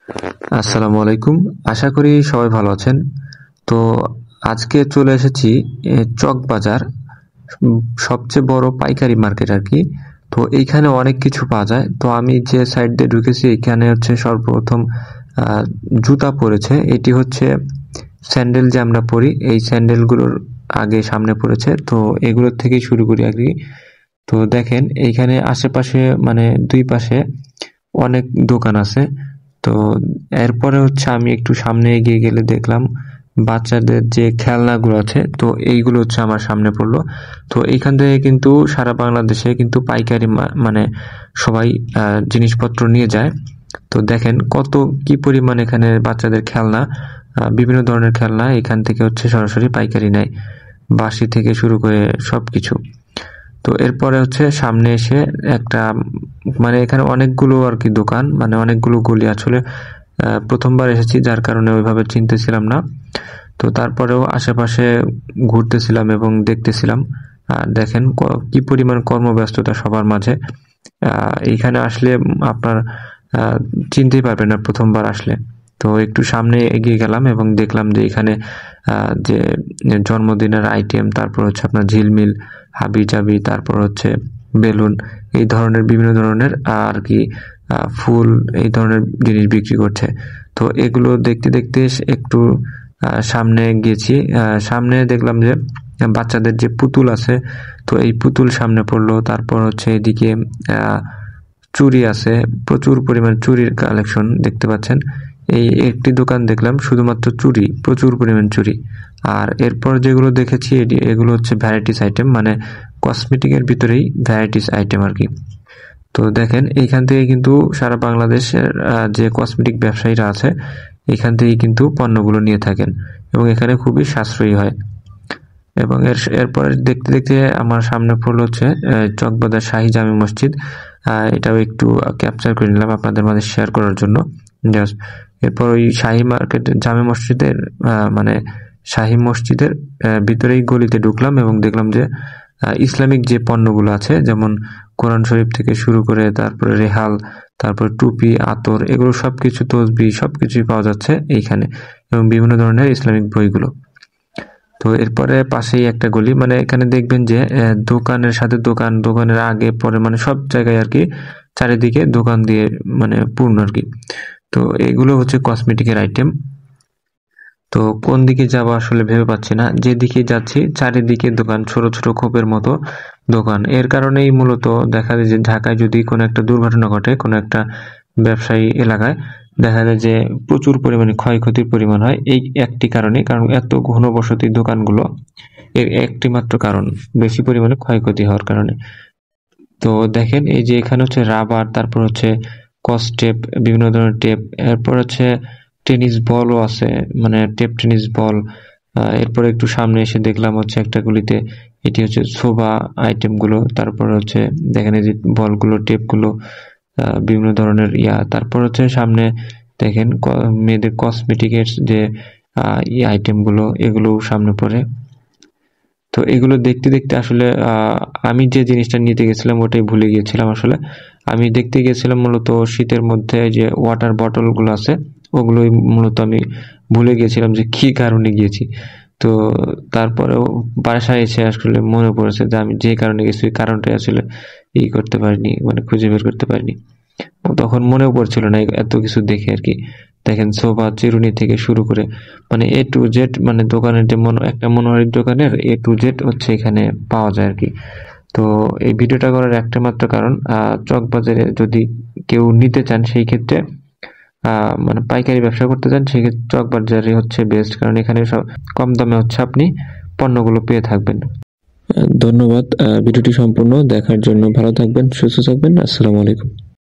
আসসালামু আলাইকুম। আশা করি সবাই ভালো আছেন। তো আজকে চলে এসেছি চকবাজার, সবচেয়ে বড় পাইকারি মার্কেট আরকি। তো এইখানে অনেক কিছু পাওয়া যায়। তো আমি যে সাইড দিয়ে ঢুকেছি এখানে হচ্ছে সর্বপ্রথম জুতা পড়েছে। এটি হচ্ছে স্যান্ডেল যে আমরা পরি, এই স্যান্ডেলগুলোর আগে সামনে পড়েছে। তো এগুলোর থেকেই শুরু করি আরকি। তো দেখেন এইখানে আশেপাশে মানে দুই পাশে অনেক দোকান আছে। তো এরপরে হচ্ছে আমি একটু সামনে এগিয়ে গেলে দেখলাম বাচ্চাদের যে খেলনাগুলো আছে, তো এইগুলো হচ্ছে আমার সামনে পড়লো। তো এইখান থেকে কিন্তু সারা বাংলাদেশে কিন্তু পাইকারি মানে সবাই জিনিসপত্র নিয়ে যায়। তো দেখেন কত কি পরিমাণ এখানে বাচ্চাদের খেলনা, বিভিন্ন ধরনের খেলনা এখান থেকে হচ্ছে সরাসরি পাইকারি নেয়, বাঁশি থেকে শুরু করে সবকিছু। তো এরপরে হচ্ছে সামনে এসে একটা মানে এখানে অনেকগুলো আর কি দোকান, মানে অনেকগুলো গলি। আসলে প্রথমবার এসেছি যার কারণে ওইভাবে চিনতেছিলাম না। তো তারপরেও আশেপাশে ঘুরতেছিলাম এবং দেখতেছিলাম। দেখেন কি পরিমাণ কর্মব্যস্ততা সবার মাঝে। এইখানে আসলে আপনার চিনতেই পারবেন না প্রথমবার আসলে। তো একটু সামনে এগিয়ে গেলাম এবং দেখলাম যে এখানে যে জন্মদিনের আইটেম, তারপর হচ্ছে আপনার ঝিলমিল, হাবিজাবি, তারপর হচ্ছে বেলুন, এই ধরনের বিভিন্ন ধরনের আর কি ফুল, এই ধরনের জিনিস বিক্রি করছে। তো এগুলো দেখতে দেখতে একটু সামনে গেছি। সামনে দেখলাম যে বাচ্চাদের যে পুতুল আছে, তো এই পুতুল সামনে পড়লো। তারপর হচ্ছে এদিকে চুড়ি আছে, প্রচুর পরিমাণ চুড়ির কালেকশন দেখতে পাচ্ছেন। এই একটি দোকান দেখলাম শুধুমাত্র চুড়ি, প্রচুর পরিমাণ চুড়ি। আর এরপর যেগুলো দেখেছি এগুলো হচ্ছে ভ্যারাইটিস আইটেম, মানে কসমেটিকের ভিতরেই ভ্যারাইটিস আইটেম আর কি। তো দেখেন এইখান থেকে কিন্তু সারা বাংলাদেশের যে কসমেটিক ব্যবসায়ীরা আছে এখান থেকেই কিন্তু পণ্যগুলো নিয়ে থাকেন এবং এখানে খুবই সাশ্রয়ী হয়। এবং এরপরে দেখতে দেখতে আমার সামনে পড়লো হচ্ছে চকবাজার শাহী জামে মসজিদ। এটাও একটু ক্যাপচার করে নিলাম আপনাদের মাঝে শেয়ার করার জন্য জাস্ট। এরপর ওই শাহী মার্কেট জামে মসজিদের মানে শাহী মসজিদের ভিতরেই গলিতে ঢুকলাম এবং দেখলাম যে ইসলামিক যে পণ্যগুলো আছে, যেমন কোরআন শরীফ থেকে শুরু করে তারপরে রেহাল, তারপর টুপি, আতর, এগুলো সবকিছু, তসবি, সবকিছুই পাওয়া যাচ্ছে এইখানে, এবং বিভিন্ন ধরনের ইসলামিক বইগুলো। তো এরপরে পাশেই একটা গলি, মানে এখানে দেখবেন যে দোকানের সাথে দোকান, দোকানের আগে পরে, মানে সব জায়গায় আর কি চারিদিকে দোকান দিয়ে মানে পূর্ণ আর কি। তো এগুলো হচ্ছে কসমেটিকের আইটেম। তো কোন দিকে যাবো আসলে ভেবে পাচ্ছি না। যেদিকে যাচ্ছি চারিদিকে দোকান, ছোট ছোট খোপের মতো দোকান। এর কারণেই মূলত দেখা যায় যে ঢাকায় যদি কোনো একটা দুর্ঘটনা ঘটে কোনো একটা ব্যবসায়ী এলাকায়, দেখা যায় যে প্রচুর পরিমাণে ক্ষয়ক্ষতির পরিমাণ হয় এই একটি কারণে, কারণ এত ঘনবসতি দোকানগুলো, এর একটি মাত্র কারণ, বেশি পরিমাণে ক্ষয়ক্ষতি হওয়ার কারণে। তো দেখেন এই যে এখানে হচ্ছে রাবার, তারপর হচ্ছে টেপ, বিভিন্ন ধরনের টেপ, এরপর হচ্ছে টেনিস বলও আছে, মানে টেপ টেনিস বল। এরপরে একটু সামনে এসে দেখলাম হচ্ছে একটা গুলিতে এটি হচ্ছে সোভা আইটেম গুলো, তারপর হচ্ছে দেখেন এই যে বলগুলো, টেপগুলো, বিভিন্ন ধরনের তারপর হচ্ছে সামনে দেখেন মেয়েদের কসমেটিকের যে আইটেম গুলো, এগুলো সামনে পড়ে। তো এগুলো দেখতে দেখতে আসলে আমি যে জিনিসটা নিতে গেছিলাম ওটাই ভুলে গিয়েছিলাম আসলে। আমি দেখতে গেছিলাম মূলত শীতের মধ্যে যে ওয়াটার বটল গুলো আছে, ওগুলোই মূলত আমি ভুলে গিয়েছিলাম যে কি কারণে গিয়েছি। তো তারপরেও বাসায় এসে আসলে মনে পড়েছে যে আমি যে কারণে গেছি ওই কারণটাই আসলে করতে পারিনি, মানে খুঁজে বের করতে পারিনি। তখন মনেও পড়ছিল না এত কিছু দেখে আর কি। দেখেন সোফা, চিরুনি থেকে শুরু করে মানে এ টু জেড, মানে দোকানের যে একটা মনোহারীর দোকানের এ টু জেড হচ্ছে এখানে পাওয়া যায় আর কি। তো এই ভিডিওটা করার একটা মাত্র কারণ, চকবাজারে যদি কেউ নিতে চান সেই ক্ষেত্রে মানে পাইকারি ব্যবসা করতে চান, সেক্ষেত্রে চকবাজারে হচ্ছে বেস্ট, কারণ এখানে সব কম দামে হচ্ছে আপনি পণ্যগুলো পেয়ে থাকবেন। ধন্যবাদ ভিডিওটি সম্পূর্ণ দেখার জন্য। ভালো থাকবেন, সুস্থ থাকবেন। আসসালামু আলাইকুম।